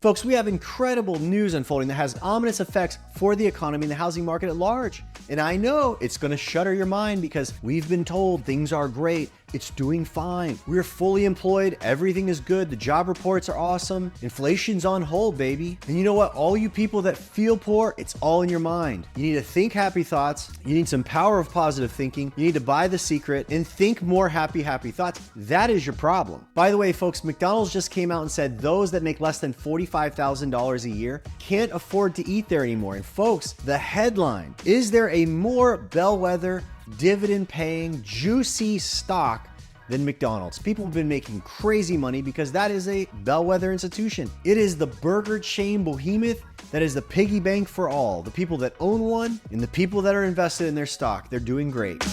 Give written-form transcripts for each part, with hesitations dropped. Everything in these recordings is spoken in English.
Folks, we have incredible news unfolding that has ominous effects for the economy and the housing market at large. And I know it's going to shudder your mind because we've been told things are great. It's doing fine. We're fully employed. Everything is good. The job reports are awesome. Inflation's on hold, baby. And you know what? All you people that feel poor, it's all in your mind. You need to think happy thoughts. You need some power of positive thinking. You need to buy The Secret and think more happy thoughts. That is your problem. By the way, folks, McDonald's just came out and said those that make less than $45,000 a year can't afford to eat there anymore. And folks, the headline, is there a more bellwether, dividend-paying, juicy stock than McDonald's? People have been making crazy money because that is a bellwether institution. It is the burger chain behemoth that is the piggy bank for all. The people that own one and the people that are invested in their stock, they're doing great.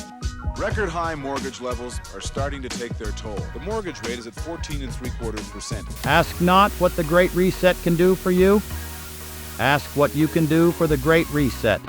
Record high mortgage levels are starting to take their toll. The mortgage rate is at 14.75%. Ask not what the Great Reset can do for you. Ask what you can do for the Great Reset.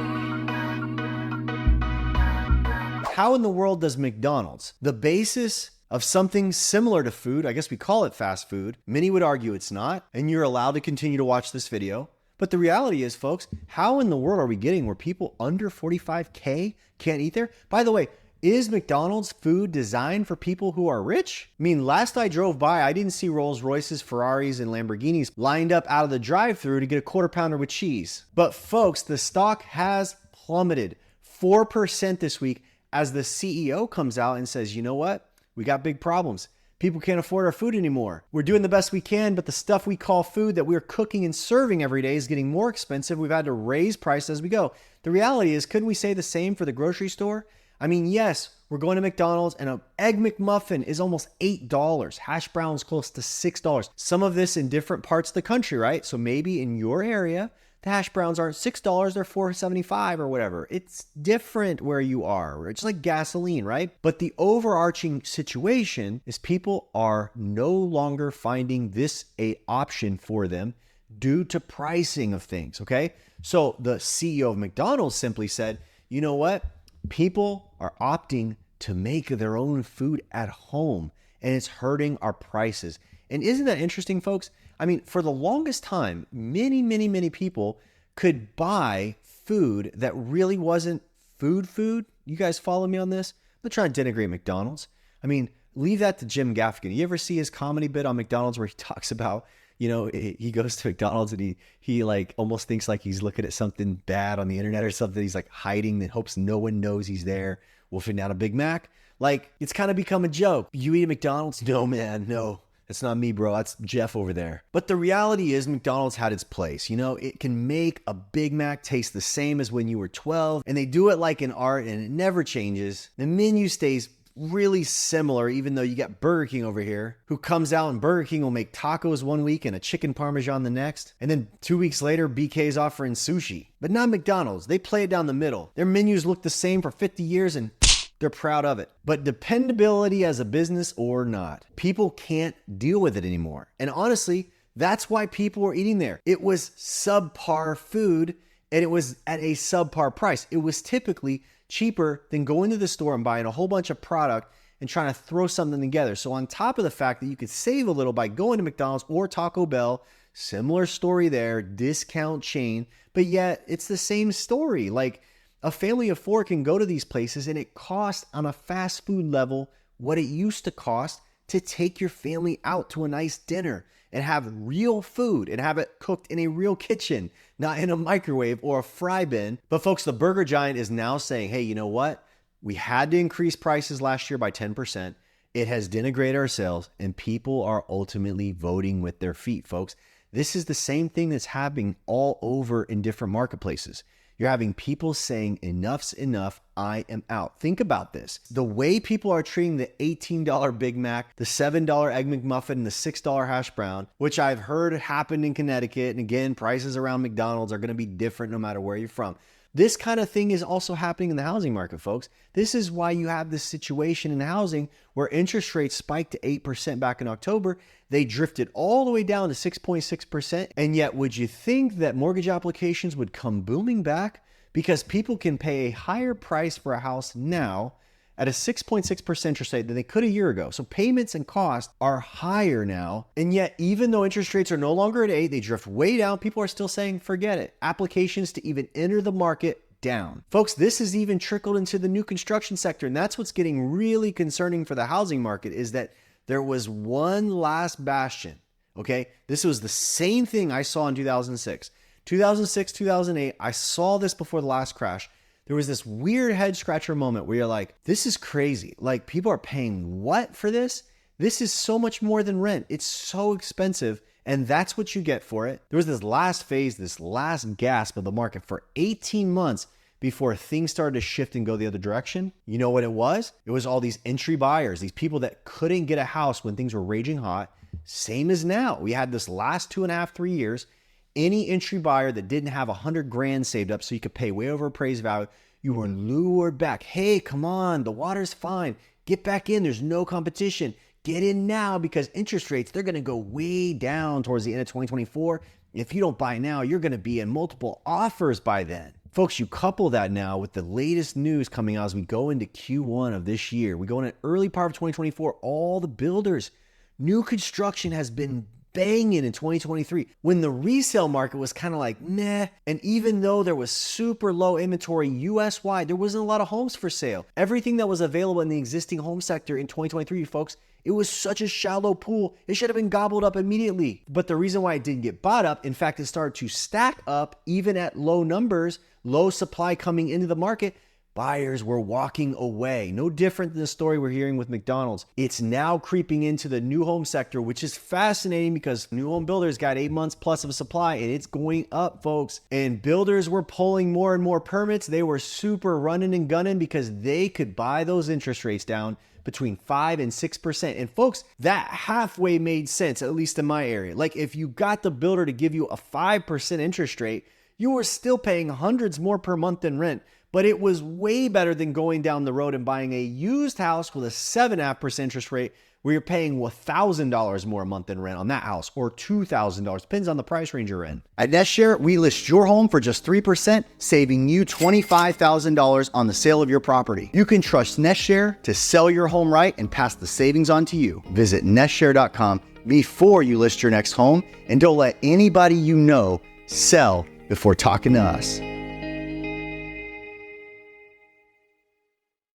How in the world does McDonald's, the basis of something similar to food, I guess we call it fast food, many would argue it's not, and you're allowed to continue to watch this video. But the reality is, folks, how in the world are we getting where people under 45K can't eat there? By the way, is McDonald's food designed for people who are rich? I mean, last I drove by, I didn't see Rolls Royces, Ferraris, and Lamborghinis lined up out of the drive-thru to get a quarter pounder with cheese. But folks, the stock has plummeted 4% this week as the CEO comes out and says, you know what? We got big problems. People can't afford our food anymore. We're doing the best we can, but the stuff we call food that we're cooking and serving every day is getting more expensive. We've had to raise prices as we go. The reality is, couldn't we say the same for the grocery store? I mean, yes, we're going to McDonald's and an Egg McMuffin is almost $8. Hash browns close to $6. Some of this in different parts of the country, right? So maybe in your area, the hash browns aren't $6, they're $4.75 or whatever. It's different where you are. It's like gasoline, right? But the overarching situation is people are no longer finding this an option for them due to pricing of things, okay? So the CEO of McDonald's simply said, you know what? People are opting to make their own food at home, and it's hurting our prices. And isn't that interesting, folks? I mean, for the longest time, many people could buy food that really wasn't food. You guys follow me on this? I'm not trying to denigrate McDonald's. I mean, leave that to Jim Gaffigan. You ever see his comedy bit on McDonald's where he talks about, you know, he goes to McDonald's and he like almost thinks like he's looking at something bad on the internet or something. He's like hiding and hopes no one knows he's there, wolfing down a Big Mac. Like, it's kind of become a joke. You eat at McDonald's? No, man, no. It's not me, bro. That's Jeff over there. But the reality is McDonald's had its place. You know, it can make a Big Mac taste the same as when you were 12, and they do it like an art and it never changes. The menu stays really similar, even though you got Burger King over here, who comes out and Burger King will make tacos one week and a chicken parmesan the next. And then 2 weeks later, BK's offering sushi. But not McDonald's. They play it down the middle. Their menus look the same for 50 years and they're proud of it. But dependability as a business or not, people can't deal with it anymore. And honestly, that's why people were eating there. It was subpar food and it was at a subpar price. It was typically cheaper than going to the store and buying a whole bunch of product and trying to throw something together. So on top of the fact that you could save a little by going to McDonald's or Taco Bell, similar story there, discount chain, but yet it's the same story. Like, a family of four can go to these places and it costs on a fast food level what it used to cost to take your family out to a nice dinner and have real food and have it cooked in a real kitchen, not in a microwave or a fry bin. But folks, the burger giant is now saying, hey, you know what? We had to increase prices last year by 10%. It has denigrated our sales and people are ultimately voting with their feet, folks. This is the same thing that's happening all over in different marketplaces. You're having people saying, enough's enough, I am out. Think about this. The way people are treating the $18 Big Mac, the $7 Egg McMuffin, and the $6 hash brown, which I've heard happened in Connecticut. And again, prices around McDonald's are going to be different no matter where you're from. This kind of thing is also happening in the housing market, folks. This is why you have this situation in housing where interest rates spiked to 8% back in October. They drifted all the way down to 6.6%. And yet, would you think that mortgage applications would come booming back? Because people can pay a higher price for a house now at a 6.6% interest rate than they could a year ago. So payments and costs are higher now. And yet, even though interest rates are no longer at 8, they drift way down. People are still saying, forget it. Applications to even enter the market down. Folks, this has even trickled into the new construction sector. And that's what's getting really concerning for the housing market, is that there was one last bastion. Okay. This was the same thing I saw in 2006, 2008. I saw this before the last crash. There was this weird head scratcher moment where you're like, this is crazy. Like, people are paying what for this? This is so much more than rent. It's so expensive. And that's what you get for it. There was this last phase, this last gasp of the market for 18 months before things started to shift and go the other direction. You know what it was? It was all these entry buyers, these people that couldn't get a house when things were raging hot. Same as now. We had this last 2.5, 3 years. Any entry buyer that didn't have $100,000 saved up so you could pay way over appraised value, you were lured back. Hey, come on, the water's fine. Get back in. There's no competition. Get in now, because interest rates, they're going to go way down towards the end of 2024. If you don't buy now, you're going to be in multiple offers by then. Folks, you couple that now with the latest news coming out as we go into Q1 of this year. We go into early part of 2024. All the builders, new construction has been banging in 2023 when the resale market was kind of like meh. And even though there was super low inventory US wide, there wasn't a lot of homes for sale. Everything that was available in the existing home sector in 2023, folks, it was such a shallow pool. It should have been gobbled up immediately. But the reason why it didn't get bought up, in fact, it started to stack up even at low numbers, low supply coming into the market. Buyers were walking away. No different than the story we're hearing with McDonald's. It's now creeping into the new home sector, which is fascinating because new home builders got 8 months plus of supply, and it's going up, folks. And builders were pulling more and more permits. They were super running and gunning because they could buy those interest rates down between 5 and 6%. And folks, that halfway made sense, at least in my area. Like, if you got the builder to give you a 5% interest rate, you were still paying hundreds more per month in rent. But it was way better than going down the road and buying a used house with a 7.5% interest rate where you're paying $1,000 more a month in rent on that house, or $2,000. Depends on the price range you're in. At NestShare, we list your home for just 3%, saving you $25,000 on the sale of your property. You can trust NestShare to sell your home right and pass the savings on to you. Visit NestShare.com before you list your next home, and don't let anybody you know sell before talking to us.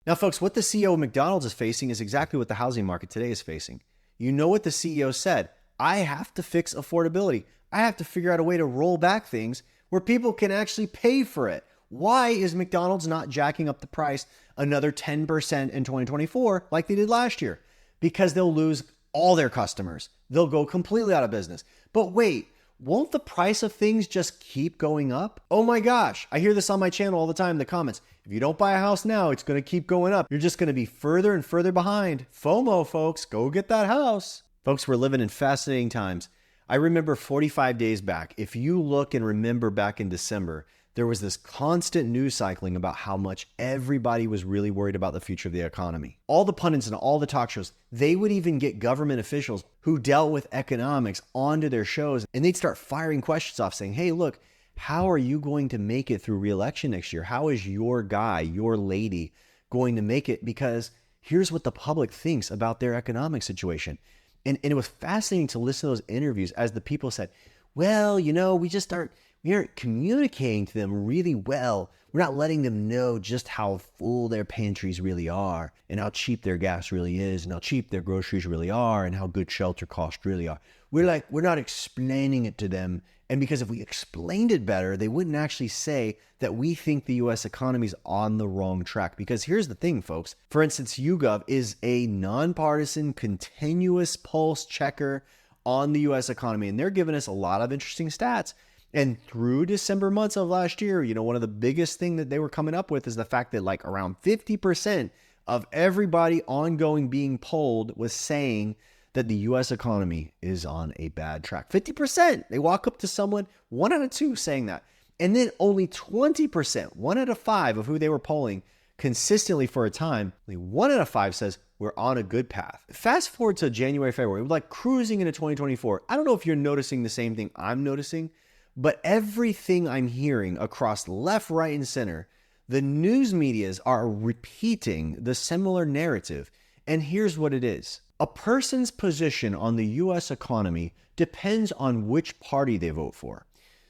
Now, folks, what the CEO of McDonald's is facing is exactly what the housing market today is facing. You know what the CEO said? I have to fix affordability. I have to figure out a way to roll back things where people can actually pay for it. Why is McDonald's not jacking up the price another 10% in 2024 like they did last year? Because they'll lose all their customers. They'll go completely out of business. But wait, won't the price of things just keep going up? Oh my gosh, I hear this on my channel all the time in the comments. If you don't buy a house now, it's going to keep going up. You're just going to be further and further behind. FOMO, folks, go get that house. Folks, we're living in fascinating times. I remember 45 days back, if you look and remember back in December, there was this constant news cycling about how much everybody was really worried about the future of the economy. All the pundits and all the talk shows, they would even get government officials who dealt with economics onto their shows, and they'd start firing questions off saying, hey, look, how are you going to make it through re-election next year? How is your guy, your lady going to make it? Because here's what the public thinks about their economic situation. And it was fascinating to listen to those interviews as the people said, well, you know, we aren't communicating to them really well. We're not letting them know just how full their pantries really are, and how cheap their gas really is, and how cheap their groceries really are, and how good shelter costs really are. We're not explaining it to them. And because if we explained it better, they wouldn't actually say that we think the US economy is on the wrong track. Because here's the thing, folks. For instance, YouGov is a nonpartisan, continuous pulse checker on the US economy. And they're giving us a lot of interesting stats. And through December months of last year, you know, one of the biggest thing that they were coming up with is the fact that like around 50% of everybody ongoing being polled was saying that the US economy is on a bad track. 50%. They walk up to someone, 1 out of 2 saying that. And then only 20%, 1 out of 5 of who they were polling consistently for a time, only 1 out of 5 says we're on a good path. Fast forward to January, February, we're like cruising into 2024. I don't know if you're noticing the same thing I'm noticing, but everything I'm hearing across left, right, and center, The news medias are repeating the similar narrative, and here's what it is. A person's position on the US economy depends on which party they vote for.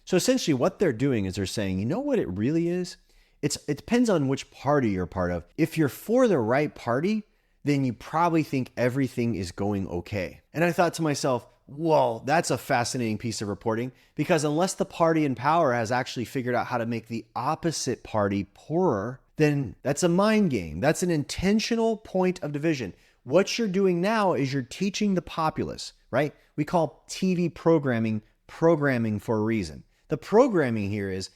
So essentially what they're doing is they're saying, you know what it really is? It depends on which party you're part of. If you're for the right party, then you probably think everything is going okay. And I thought to myself, whoa, that's a fascinating piece of reporting, because unless the party in power has actually figured out how to make the opposite party poorer, then that's a mind game. That's an intentional point of division. What you're doing now is you're teaching the populace, right? We call TV programming for a reason. The programming here is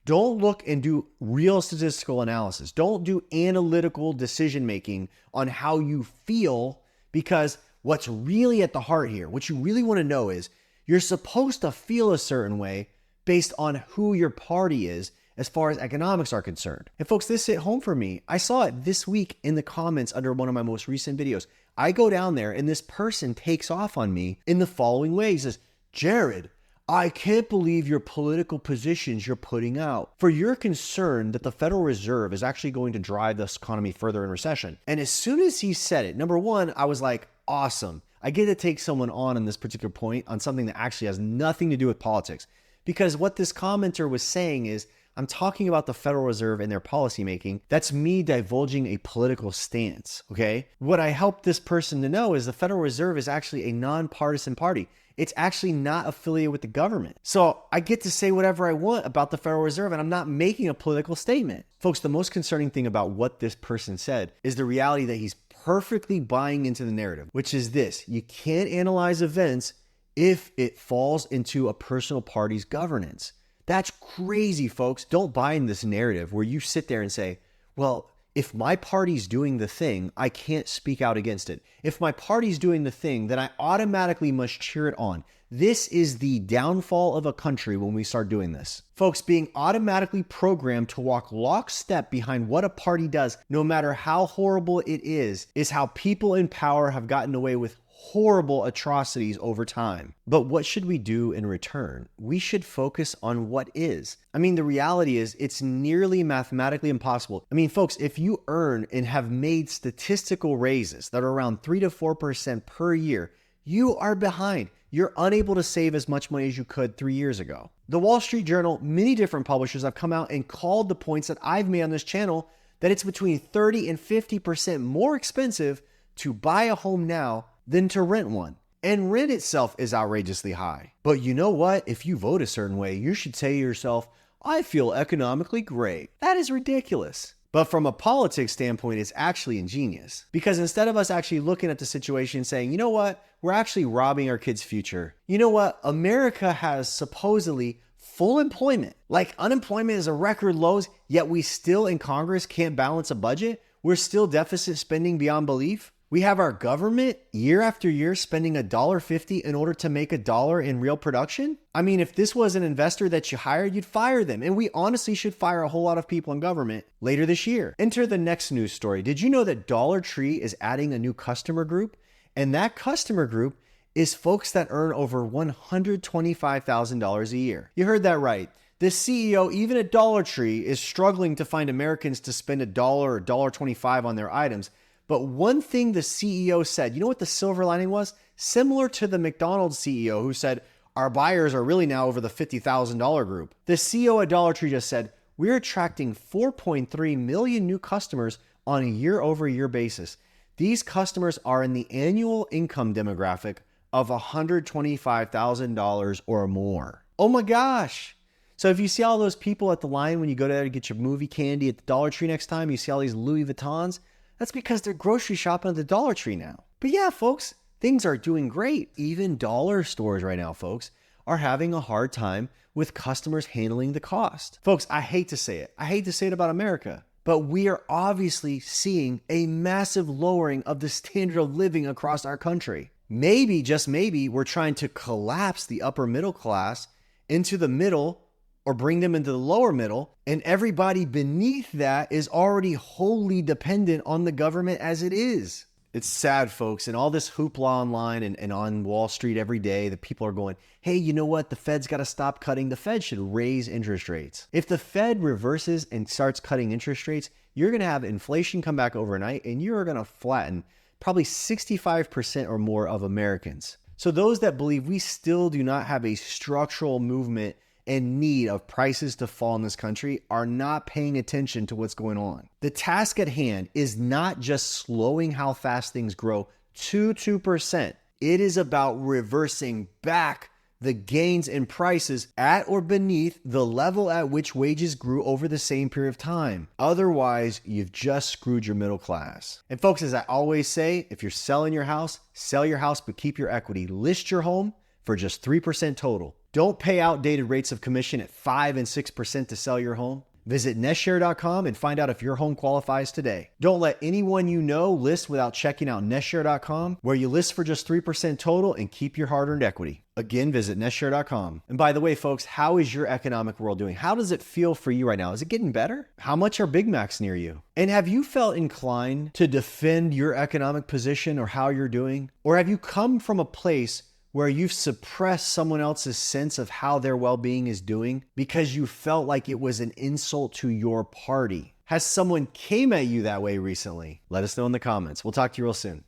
don't look and do real statistical analysis. Don't do analytical decision making on how you feel, because what's really at the heart here, what you really want to know is you're supposed to feel a certain way based on who your party is as far as economics are concerned. And folks, this hit home for me. I saw it this week in the comments under one of my most recent videos. I go down there and this person takes off on me in the following way. He says, Jared, I can't believe your political positions you're putting out. For your concern that the Federal Reserve is actually going to drive this economy further in recession. And as soon as he said it, number one, I was like, awesome. I get to take someone on this particular point on something that actually has nothing to do with politics. Because what this commenter was saying is, I'm talking about the Federal Reserve and their policymaking. That's me divulging a political stance, okay? What I help this person to know is the Federal Reserve is actually a nonpartisan party. It's actually not affiliated with the government. So I get to say whatever I want about the Federal Reserve, and I'm not making a political statement. Folks, the most concerning thing about what this person said is the reality that he's perfectly buying into the narrative, which is this: you can't analyze events if it falls into a personal party's governance. That's crazy, folks. Don't buy in this narrative where you sit there and say, well, if my party's doing the thing, I can't speak out against it. If my party's doing the thing, then I automatically must cheer it on. This is the downfall of a country when we start doing this. Folks, being automatically programmed to walk lockstep behind what a party does, no matter how horrible it is how people in power have gotten away with horrible atrocities over time. But what should we do in return? We should focus on what is. I mean, the reality is it's nearly mathematically impossible. I mean, folks, if you earn and have made statistical raises that are around 3 to 4% per year, you are behind. You're unable to save as much money as you could 3 years ago. The Wall Street Journal, many different publishers have come out and called the points that I've made on this channel, that it's between 30 and 50% more expensive to buy a home now than to rent one. And rent itself is outrageously high. But you know what? If you vote a certain way, you should say to yourself, I feel economically great. That is ridiculous. But from a politics standpoint, it's actually ingenious. Because instead of us actually looking at the situation and saying, you know what? We're actually robbing our kids' future. You know what? America has supposedly full employment. Like unemployment is a record lows, yet we still in Congress can't balance a budget. We're still deficit spending beyond belief. We have our government year after year spending $1.50 in order to make $1 in real production. I mean, if this was an investor that you hired, you'd fire them. And we honestly should fire a whole lot of people in government later this year. Enter the next news story. Did you know that Dollar Tree is adding a new customer group? And that customer group is folks that earn over $125,000 a year. You heard that right. The CEO, even at Dollar Tree, is struggling to find Americans to spend $1 or $1.25 on their items. But one thing the CEO said, you know what the silver lining was? Similar to the McDonald's CEO who said, our buyers are really now over the $50,000 group. The CEO at Dollar Tree just said, we're attracting 4.3 million new customers on a year-over-year basis. These customers are in the annual income demographic of $125,000 or more. Oh my gosh. So if you see all those people at the line when you go there to get your movie candy at the Dollar Tree next time, you see all these Louis Vuittons, that's because they're grocery shopping at the Dollar Tree now. But yeah, folks, things are doing great. Even dollar stores right now, folks, are having a hard time with customers handling the cost. Folks, I hate to say it. I hate to say it about America, but we are obviously seeing a massive lowering of the standard of living across our country. Maybe, just maybe, we're trying to collapse the upper middle class into the middle or bring them into the lower middle, and everybody beneath that is already wholly dependent on the government as it is. It's sad, folks. And all this hoopla online and on Wall Street every day, the people are going, hey, you know what? The Fed's got to stop cutting. The Fed should raise interest rates. If the Fed reverses and starts cutting interest rates, you're going to have inflation come back overnight, and you're going to flatten probably 65% or more of Americans. So those that believe we still do not have a structural movement and need of prices to fall in this country are not paying attention to what's going on. The task at hand is not just slowing how fast things grow to 2%. It is about reversing back the gains in prices at or beneath the level at which wages grew over the same period of time. Otherwise, you've just screwed your middle class. And folks, as I always say, if you're selling your house, sell your house, but keep your equity. List your home for just 3% total. Don't pay outdated rates of commission at 5 and 6% to sell your home. Visit nestshare.com and find out if your home qualifies today. Don't let anyone you know list without checking out nestshare.com, where you list for just 3% total and keep your hard-earned equity. Again, visit nestshare.com. And by the way, folks, how is your economic world doing? How does it feel for you right now? Is it getting better? How much are Big Macs near you? And have you felt inclined to defend your economic position or how you're doing? Or have you come from a place where you've suppressed someone else's sense of how their well-being is doing because you felt like it was an insult to your party? Has someone came at you that way recently? Let us know in the comments. We'll talk to you real soon.